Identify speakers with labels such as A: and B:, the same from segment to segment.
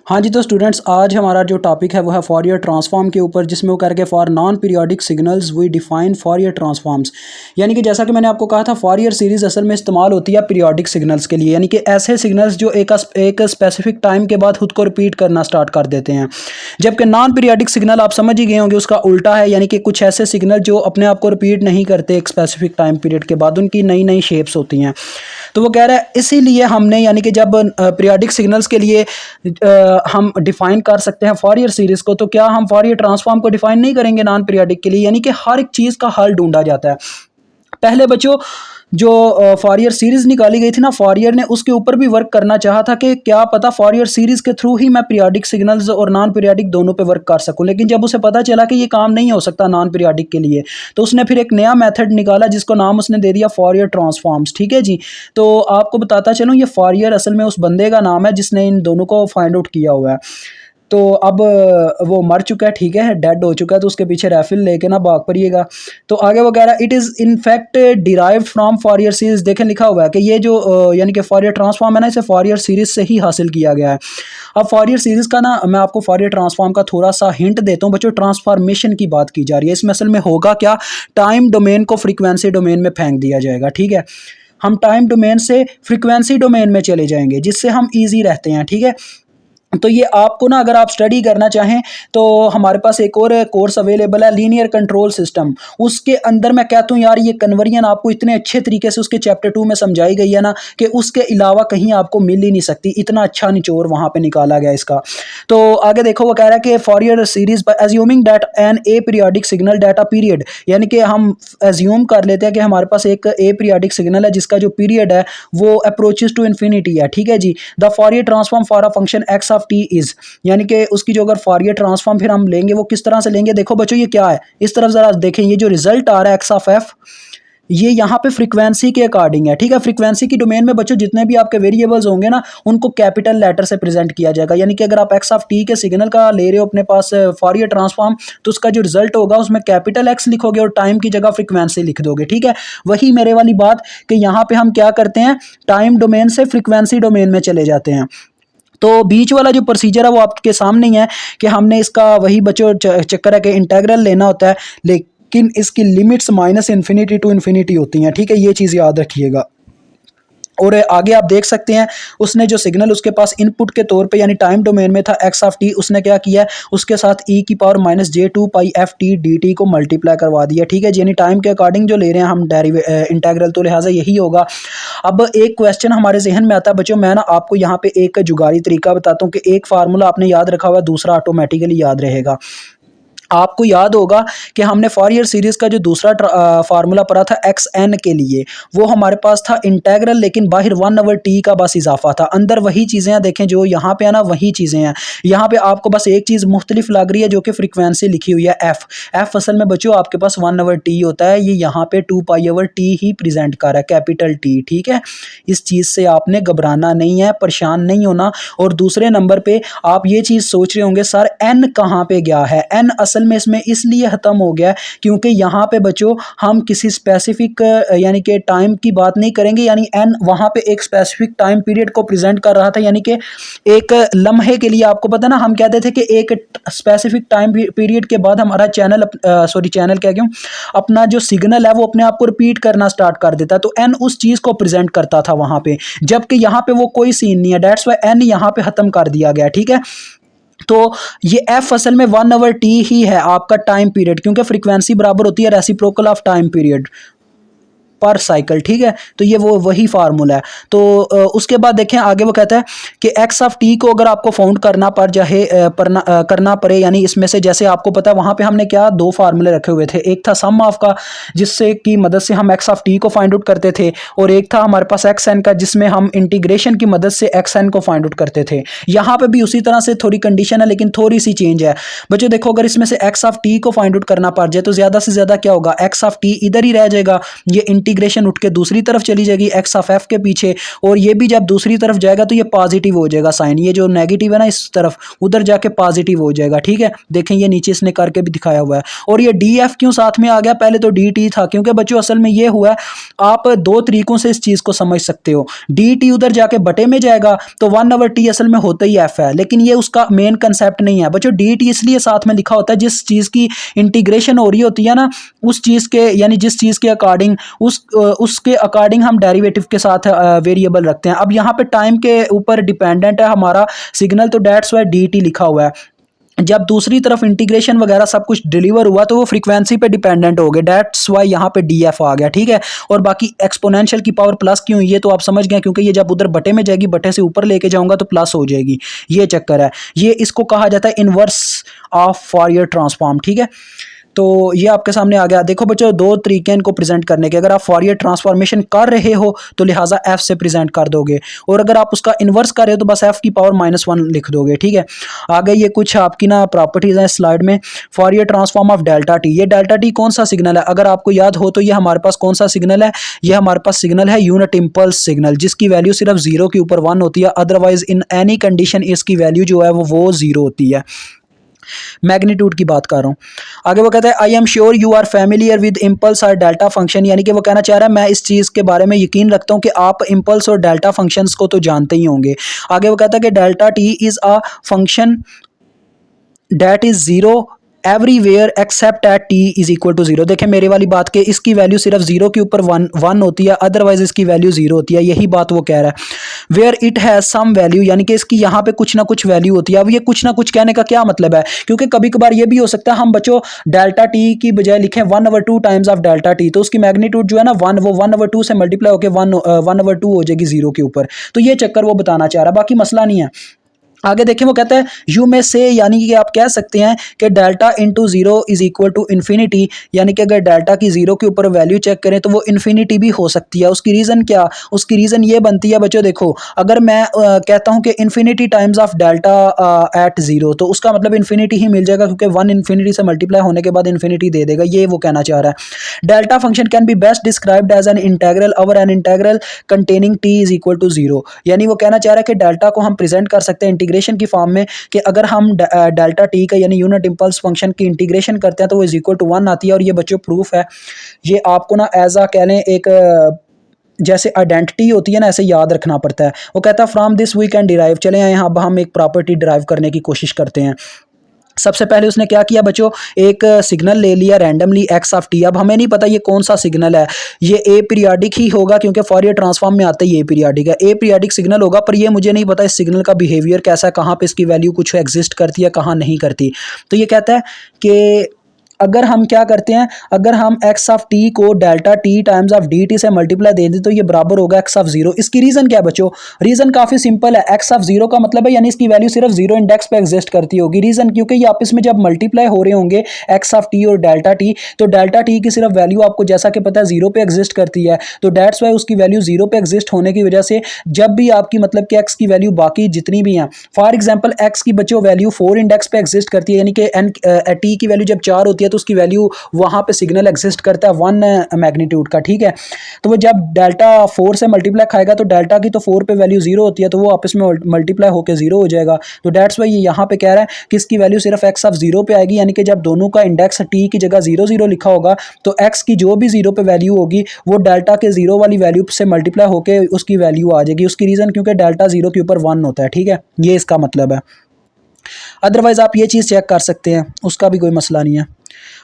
A: हाँ जी, तो स्टूडेंट्स आज हमारा जो टॉपिक है वो है फॉरियर ट्रांसफॉर्म के ऊपर, जिसमें वो करके for non periodic signals we define Fourier transforms. यानी कि जैसा कि मैंने आपको कहा था, फॉरियर सीरीज असल में इस्तेमाल होती है पीरियोडिक सिग्नल्स के लिए, यानी कि ऐसे सिग्नल्स जो एक स्पेसिफिक टाइम के बाद खुद को रिपीट करना स्टार्ट कर देते हैं। जबकि नॉन पीरियोडिक सिग्नल आप समझ ही गए होंगे, उसका उल्टा है, यानी कि कुछ ऐसे सिग्नल जो अपने आप को रिपीट नहीं करते एक स्पेसिफिक टाइम पीरियड के बाद, उनकी नई नई शेप्स होती हैं। तो वो कह रहा है इसीलिए हमने, यानी कि जब पीरियोडिक सिग्नल्स के लिए हम डिफाइन कर सकते हैं फॉरियर सीरीज को, तो क्या हम फॉरियर ट्रांसफॉर्म को डिफाइन नहीं करेंगे नॉन पीरियोडिक के लिए? यानी कि हर एक चीज़ का हल ढूंढा जाता है। पहले बच्चों जो फॉरियर सीरीज निकाली गई थी ना, फॉरियर ने उसके ऊपर भी वर्क करना चाहा था कि क्या पता फॉरियर सीरीज के थ्रू ही मैं पीरियोडिक सिग्नल्स और नॉन पीरियोडिक दोनों पे वर्क कर सकूं। लेकिन जब उसे पता चला कि ये काम नहीं हो सकता नॉन पीरियोडिक के लिए, तो उसने फिर एक नया मेथड निकाला जिसको नाम उसने दे दिया फॉरियर ट्रांसफॉर्म्स। ठीक है जी। तो आपको बताता चलूँ, ये फॉरियर असल में उस बंदे का नाम है जिसने इन दोनों को फाइंड आउट किया हुआ है। तो अब वो मर चुका है, ठीक है, डेड हो चुका है, तो उसके पीछे रैफिल लेके ना भाग पड़िएगा। तो आगे वो कह रहा है it is in fact derived from फॉरियर series. देखें लिखा हुआ है कि ये जो यानी कि फॉरियर ट्रांसफॉर्म है ना, इसे फॉरियर सीरीज से ही हासिल किया गया है। अब फॉरियर सीरीज का ना मैं आपको फॉरियर ट्रांसफॉर्म का थोड़ा सा हिंट देता हूँ बच्चों। ट्रांसफॉर्मेशन की बात की जा रही है, इसमें असल में होगा क्या, टाइम डोमेन को फ्रीक्वेंसी डोमेन में फेंक दिया जाएगा। ठीक है, हम टाइम डोमेन से फ्रीक्वेंसी डोमेन में चले जाएंगे, जिससे हम ईजी रहते हैं। ठीक है, तो ये आपको ना, अगर आप स्टडी करना चाहें तो हमारे पास एक और कोर्स अवेलेबल है, लीनियर कंट्रोल सिस्टम। उसके अंदर मैं कहता हूँ यार, ये कन्वर्जन आपको इतने अच्छे तरीके से उसके चैप्टर 2 में समझाई गई है ना, कि उसके अलावा कहीं आपको मिल ही नहीं सकती। इतना अच्छा निचोड़ वहाँ पे निकाला गया इसका। तो आगे देखो, वो कह रहा है कि Fourier series by assuming that an aperiodic signal data period, यानी कि हम एज्यूम कर लेते हैं कि हमारे पास एक ए पीरियोडिक सिग्नल है जिसका जो पीरियड है वो अप्रोचेस टू इन्फिनिटी है। ठीक है जी। The Fourier transform for a function X of T is, यानी कि उसकी जो अगर फॉरियर ट्रांसफॉर्म फिर हम लेंगे वो किस तरह से लेंगे। देखो बच्चों, ये क्या है, इस तरफ जरा देखें, ये जो रिजल्ट आ रहा है एक्स ऑफ एफ, ये यहाँ पे फ्रीक्वेंसी के अकॉर्डिंग है। ठीक है, फ्रीक्वेंसी की डोमेन में बच्चों जितने भी आपके वेरिएबल्स होंगे ना, उनको कैपिटल लेटर से प्रेजेंट किया जाएगा। यानी कि अगर आप एक्स ऑफ टी के सिग्नल का ले रहे हो अपने पास फॉरियर ट्रांसफॉर्म, तो उसका जो रिजल्ट होगा उसमें कैपिटल एक्स लिखोगे और टाइम की जगह फ्रीक्वेंसी लिख दोगे। ठीक है, वही मेरे वाली बात कि यहाँ पे हम क्या करते हैं, टाइम डोमेन से फ्रीक्वेंसी डोमेन में चले जाते हैं। तो बीच वाला जो प्रोसीजर है वो आपके सामने ही है कि हमने इसका वही बच्चों चक्कर है कि इंटेग्रल लेना होता है, लेकिन इसकी limits minus infinity to infinity होती हैं। ठीक है, ये चीज़ याद रखिएगा। और आगे आप देख सकते हैं, उसने जो सिग्नल उसके पास इनपुट के तौर पे यानी टाइम डोमेन में था एक्स ऑफ टी, उसने क्या किया है, उसके साथ ई की power minus J two pi F T D T को मल्टीप्लाई करवा दिया। ठीक है, यानी टाइम के अकॉर्डिंग जो ले रहे हैं हम इंटेग्रल, तो लिहाजा यही होगा। अब एक क्वेश्चन हमारे जहन में आता है बच्चों, मैं ना आपको यहाँ पे एक जुगाड़ी तरीका बताता हूँ कि एक फार्मूला आपने याद रखा हुआ है, दूसरा ऑटोमेटिकली याद रहेगा। आपको याद होगा कि हमने फॉरियर सीरीज का जो दूसरा फार्मूला पढ़ा था एक्स एन के लिए, वो हमारे पास था इंटेग्रल, लेकिन बाहर 1/t का बस इजाफा था, अंदर वही चीज़ें हैं। देखें जो यहाँ पे है ना, वही चीज़ें हैं। यहाँ पे आपको बस एक चीज़ मुख्तलिफ लग रही है, जो कि फ्रीक्वेंसी लिखी हुई है एफ। एफ असल में बच्चों आपके पास 1/t होता है, ये यहाँ पे 2π/t ही प्रेजेंट कर रहा है, कैपिटल टी। ठीक है, इस चीज़ से आपने घबराना नहीं है, परेशान नहीं होना। और दूसरे नंबर पर आप ये चीज़ सोच रहे होंगे सर एन कहाँ पे गया है। एन असल में इसमें इसलिए खत्म हो गया क्योंकि यहाँ पे बच्चों हम किसी स्पेसिफिक यानी कि टाइम की बात नहीं करेंगे, यानी एन वहाँ पे एक स्पेसिफिक टाइम पीरियड को प्रेजेंट कर रहा था, यानी कि एक लम्हे के लिए। आपको पता ना, हम कहते थे कि एक स्पेसिफिक टाइम पीरियड के बाद हमारा चैनल क्या क्यों अपना जो सिग्नल है वो अपने आप को रिपीट करना स्टार्ट कर देता है, तो एन उस चीज़ को प्रेजेंट करता था वहाँ पे, जबकि यहाँ पे वो कोई सीन नहीं है। डेट्स वाई एन यहाँ पे खत्म कर दिया गया। ठीक है, तो ये एफ असल में 1/t ही है आपका टाइम पीरियड, क्योंकि फ्रीक्वेंसी बराबर होती है रेसिप्रोकल ऑफ टाइम पीरियड पर साइकिल। ठीक है, तो ये वो वही फार्मूला है। तो उसके बाद देखें आगे, वो कहता है कि एक्स ऑफ टी को अगर आपको फाउंड करना पड़ जाए करना पड़े, यानी इसमें से जैसे आपको पता है वहाँ पे हमने क्या दो फार्मूले रखे हुए थे, एक था सम ऑफ का जिससे की मदद से हम एक्स ऑफ टी को फाइंड आउट करते थे, और एक था हमारे पास एक्स एन का जिसमें हम इंटीग्रेशन की मदद से एक्स एन को फाइंड आउट करते थे। यहाँ पे भी उसी तरह से थोड़ी कंडीशन है, लेकिन थोड़ी सी चेंज है बच्चों। देखो, अगर इसमें से एक्स ऑफ टी को फाइंड आउट करना पड़ जाए तो ज़्यादा से ज़्यादा क्या होगा, एक्स ऑफ टी इधर ही रह जाएगा, ये इंटीग्रेशन उठ के दूसरी तरफ चली जाएगी एक्स ऑफ एफ के पीछे, और ये भी जब दूसरी तरफ जाएगा तो ये पॉजिटिव हो जाएगा साइन, ये जो नेगेटिव है ना इस तरफ उधर जाके पॉजिटिव हो जाएगा। ठीक है, देखें ये नीचे इसने करके भी दिखाया हुआ है। और ये डी एफ क्यों साथ में आ गया, पहले तो डी टी था, क्योंकि बच्चों असल में ये हुआ है, आप दो तरीकों से इस चीज को समझ सकते हो। डी टी उधर जाके बटे में जाएगा तो 1/t असल में होता ही एफ है, लेकिन ये उसका मेन कंसेप्ट नहीं है बच्चों। डी टी इसलिए साथ में लिखा होता है, जिस चीज की इंटीग्रेशन हो रही होती है ना उस चीज के, यानी जिस चीज के अकॉर्डिंग उसके अकॉर्डिंग हम डेरिवेटिव के साथ वेरिएबल रखते हैं। अब यहाँ पे टाइम के ऊपर डिपेंडेंट है हमारा सिग्नल, तो डेट्स वाई डी टी लिखा हुआ है। जब दूसरी तरफ इंटीग्रेशन वगैरह सब कुछ डिलीवर हुआ तो वो फ्रीक्वेंसी पे डिपेंडेंट हो गए, डेट्स वाई यहाँ पे डी एफ आ गया। ठीक है, और बाकी एक्सपोनेंशियल की पावर प्लस क्यों, ये तो आप समझ गए, क्योंकि ये जब उधर बटे में जाएगी, बटे से ऊपर लेके जाऊंगा तो प्लस हो जाएगी, ये चक्कर है। ये इसको कहा जाता है इनवर्स ऑफ फॉरियर ट्रांसफॉर्म। ठीक है, तो ये आपके सामने आ गया। देखो बच्चों दो तरीके इनको प्रेजेंट करने के, अगर आप फॉरियर ट्रांसफॉर्मेशन कर रहे हो तो लिहाजा एफ से प्रेजेंट कर दोगे, और अगर आप उसका इन्वर्स कर रहे हो तो बस एफ की पावर -1 लिख दोगे। ठीक है, आगे ये कुछ आपकी ना प्रॉपर्टीज हैं स्लाइड में। फॉरियर ट्रांसफॉर्म ऑफ डेल्टा टी, ये डेल्टा टी कौन सा सिग्नल है, अगर आपको याद हो तो ये हमारे पास कौन सा सिग्नल है, ये हमारे पास सिग्नल है यूनिट इम्पल्स सिग्नल, जिसकी वैल्यू सिर्फ 0 के ऊपर 1 होती है, अदरवाइज इन एनी कंडीशन इसकी वैल्यू जो है वो 0 होती है। मैग्नीट्यूड की बात कर रहा हूँ। आगे वो कहता है I am sure you are familiar with impulse और डेल्टा फंक्शन, यानी कि वो कहना चाह रहा है मैं इस चीज़ के बारे में यकीन रखता हूँ कि आप इम्पल्स और डेल्टा फंक्शंस को तो जानते ही होंगे। आगे वो कहता है कि delta t is a function that is zero everywhere except at t is equal to 0। देखें मेरे वाली बात के, इसकी वैल्यू सिर्फ 0 के ऊपर 1 होती है, अदरवाइज इसकी वैल्यू 0 होती है, यही बात वो कह रहा है। Where it has some value, यानी कि इसकी यहाँ पे कुछ ना कुछ वैल्यू होती है। अब ये कुछ ना कुछ कहने का क्या मतलब है, क्योंकि कभी कभार ये भी हो सकता है हम बच्चों डेल्टा टी की बजाय लिखें 1/2 टाइम्स ऑफ डेल्टा टी, तो उसकी मैग्नीट्यूड जो है ना 1/2 से मल्टीप्लाई होकर 1/2 हो जाएगी 0 के ऊपर, तो ये चक्कर वो बताना चाह रहा है, बाकी मसला नहीं है। आगे देखें वो कहता है यू में से, यानी कि आप कह सकते हैं कि delta into 0 is equal to infinity, यानी कि अगर डेल्टा की 0 के ऊपर वैल्यू चेक करें तो वो इन्फिनिटी भी हो सकती है। उसकी रीज़न क्या, उसकी रीज़न ये बनती है बच्चों, देखो अगर मैं कहता हूं कि infinity times of delta at 0, तो उसका मतलब इन्फिनिटी ही मिल जाएगा, क्योंकि 1 इन्फिनिटी से मल्टीप्लाई होने के बाद इन्फिनिटी दे देगा, ये वो कहना चाह रहा है। Delta function can be best described as an integral over an integral containing t is equal to 0, यानी वो कहना चाह रहा है कि डेल्टा को हम प्रेजेंट कर सकते हैं इंटीग्रेशन की फॉर्म में, कि अगर हम डेल्टा टी का यानी यूनिट इंपल्स फंक्शन की इंटीग्रेशन करते हैं तो वो इज इक्वल टू 1 आती है। और ये बच्चों प्रूफ है, ये आपको ना एज आ कह लें एक जैसे आइडेंटिटी होती है ना, ऐसे याद रखना पड़ता है। वो कहता है from this we can derive, चले यहाँ अब हम एक प्रॉपर्टी डिराइव करने की कोशिश करते हैं। सबसे पहले उसने क्या किया बच्चों, एक सिग्नल ले लिया रैंडमली एक्स ऑफ टी। अब हमें नहीं पता ये कौन सा सिग्नल है, ये ए पीरियाडिक ही होगा, क्योंकि फॉरियर ट्रांसफॉर्म में आता ही ए पीरियाडिक है, ए पीरियाडिक सिग्नल होगा, पर ये मुझे नहीं पता इस सिग्नल का बिहेवियर कैसा है, कहाँ पे इसकी वैल्यू कुछ एग्जिस्ट करती है कहाँ नहीं करती। तो ये कहता है कि अगर हम क्या करते हैं, अगर हम एक्स ऑफ टी को delta T times of D T से मल्टीप्लाई दे दें तो ये बराबर होगा एक्स ऑफ 0। इसकी रीज़न क्या है बच्चों, रीज़न काफ़ी सिंपल है, एक्स ऑफ 0 का मतलब है यानी इसकी वैल्यू सिर्फ 0 इंडेक्स पे एग्जिस्ट करती होगी। रीज़न क्योंकि ये आपस में जब मल्टीप्लाई हो रहे होंगे एक्स ऑफ टी और डेल्टा टी, तो डेल्टा टी की सिर्फ वैल्यू आपको जैसा कि पता है 0 पे एग्जिस्ट करती है, तो डेट्स वाई उसकी वैल्यू 0 पे एग्जिस्ट होने की वजह से जब भी आपकी मतलब कि एक्स की वैल्यू बाकी जितनी भी हैं, फॉर एग्जाम्पल एक्स की बच्चों वैल्यू 4 इंडेक्स पे एग्जिस्ट करती है, यानी कि एन टी की वैल्यू जब 4 होती है तो उसकी वैल्यू वहां पे सिग्नल एग्जिस्ट करता है 1 मैग्नीट्यूड का। ठीक है, तो वो जब डेल्टा 4 से मल्टीप्लाई खाएगा तो डेल्टा की तो 4 पे वैल्यू 0 होती है, तो वो आपस में मल्टीप्लाई होकर 0 हो जाएगा। तो डेट्स वाई ये यहाँ पे कह रहा है कि इसकी वैल्यू सिर्फ एक्स ऑफ 0 पे आएगी, यानी कि जब दोनों का इंडेक्स टी की जगह 0 0 लिखा होगा तो एक्स की जो भी 0 पे वैल्यू होगी वो डेल्टा के 0 वाली वैल्यू से मल्टीप्लाई होकर उसकी वैल्यू आ जाएगी। उसकी रीज़न क्योंकि डेल्टा 0 के ऊपर 1 होता है। ठीक है, ये इसका मतलब है, अदरवाइज आप ये चीज़ चेक कर सकते हैं, उसका भी कोई मसला नहीं है।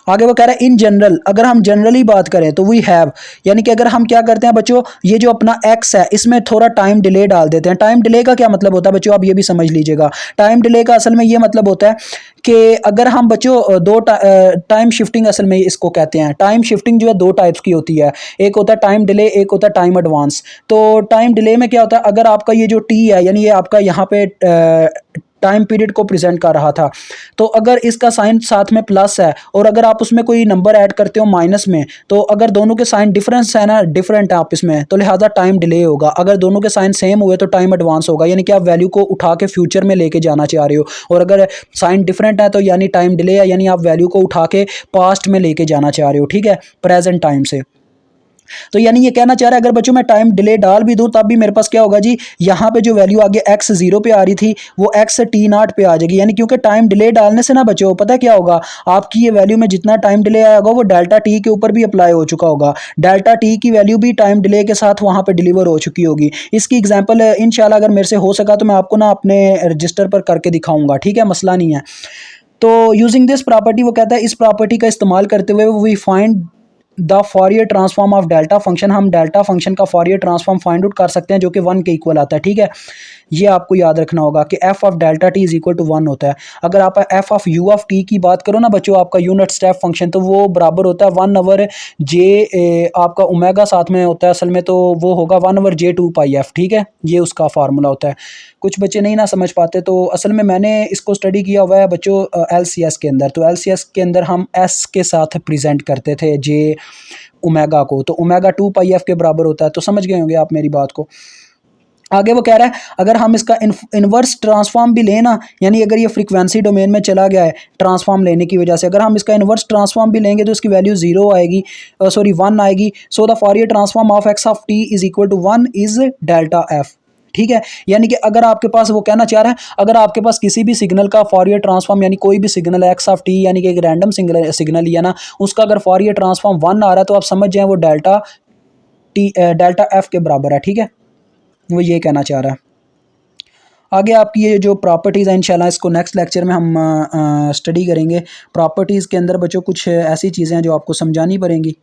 A: आगे वो कह रहा है इन जनरल, अगर हम जनरली बात करें तो वी हैव, यानी कि अगर हम क्या करते हैं बच्चों, ये जो अपना एक्स है इसमें थोड़ा टाइम डिले डाल देते हैं। टाइम डिले का क्या मतलब होता है बच्चों, आप ये भी समझ लीजिएगा। टाइम डिले का असल में ये मतलब होता है कि अगर हम बच्चों टाइम शिफ्टिंग असल में इसको कहते हैं। टाइम शिफ्टिंग जो है 2 टाइप्स की होती है, एक होता है टाइम डिले, एक होता है टाइम एडवांस। तो टाइम डिले में क्या होता है, अगर आपका ये जो टी है यानी ये आपका यहाँ पे टाइम पीरियड को प्रेजेंट कर रहा था, तो अगर इसका साइन साथ में प्लस है और अगर आप उसमें कोई नंबर ऐड करते हो माइनस में, तो अगर दोनों के साइन डिफरेंस है ना, डिफरेंट है आपस में, तो लिहाजा टाइम डिले होगा। अगर दोनों के साइन सेम हुए तो टाइम एडवांस होगा, यानी कि आप वैल्यू को उठा के फ्यूचर में लेके जाना चाह रहे हो। और अगर साइन डिफरेंट है तो यानी टाइम डिले है, यानी आप वैल्यू को उठा के पास्ट में लेके जाना चाह रहे हो। ठीक है, प्रेजेंट टाइम से। तो यानी ये कहना चाह रहा है अगर बच्चों मैं टाइम डिले डाल भी दूं तब भी मेरे पास क्या होगा जी, यहाँ पे जो वैल्यू आगे एक्स जीरो पे आ रही थी वो एक्स टी नॉट पे आ जाएगी। यानी क्योंकि टाइम डिले डालने से ना बच्चों पता है क्या होगा, आपकी ये वैल्यू में जितना टाइम डिले आएगा वो डेल्टा टी के ऊपर भी अप्लाई हो चुका होगा, डेल्टा टी की वैल्यू भी टाइम डिले के साथ वहाँ पे डिलीवर हो चुकी होगी। इसकी एग्जाम्पल इंशाल्लाह अगर मेरे से हो सका तो मैं आपको ना अपने रजिस्टर पर करके दिखाऊंगा, ठीक है, मसला नहीं है। तो यूजिंग दिस प्रॉपर्टी, वो कहता है इस प्रॉपर्टी का इस्तेमाल करते हुए we find the Fourier transform of delta function, हम डेल्टा फंक्शन का फॉरियर ट्रांसफॉर्म फाइंड आउट कर सकते हैं जो कि 1 के इक्वल आता है, ठीक है। ये आपको याद रखना होगा कि F of delta t is equal to 1 होता है। अगर आप F of u of t की बात करो ना बच्चों, आपका यूनिट स्टेप फंक्शन, तो वो बराबर होता है 1/j आपका ओमेगा साथ में होता है असल में, तो वो होगा 1/j2πf, ठीक है। ये उसका फार्मूला होता है। कुछ बच्चे नहीं ना समझ पाते, तो असल में मैंने इसको स्टडी किया हुआ है बच्चों LCS के अंदर। तो LCS के अंदर हम S के साथ प्रेजेंट करते थे जे ओमेगा को, तो ओमेगा 2πf के बराबर होता है। तो समझ गए होंगे आप मेरी बात को। आगे वो कह रहा है अगर हम इसका इन्वर्स ट्रांसफॉर्म भी लेना, यानी अगर ये फ्रीक्वेंसी डोमेन में चला गया है ट्रांसफॉर्म लेने की वजह से, अगर हम इसका इन्वर्स ट्रांसफॉर्म भी लेंगे तो इसकी वैल्यू 0 आएगी, सॉरी 1 आएगी। So the Fourier transform of x of T is equal to 1 is delta F, ठीक है। यानी कि अगर आपके पास, वो कहना चाह रहा है अगर आपके पास किसी भी सिग्नल का फॉरियर ट्रांसफॉर्म, यानी कोई भी सिग्नल एक्स ऑफ टी यानी कि एक रैंडम सिग्नल लिया ना, उसका अगर फॉरियर ट्रांसफॉर्म 1 आ रहा है तो आप समझ जाएं वो डेल्टा एफ के बराबर है, ठीक है। वो ये कहना चाह रहा है। आगे आपकी ये जो प्रॉपर्टीज़ है इंशाल्लाह इसको नेक्स्ट लेक्चर में हम स्टडी करेंगे। प्रॉपर्टीज़ के अंदर बच्चों कुछ ऐसी चीज़ें हैं जो आपको समझानी पड़ेंगी।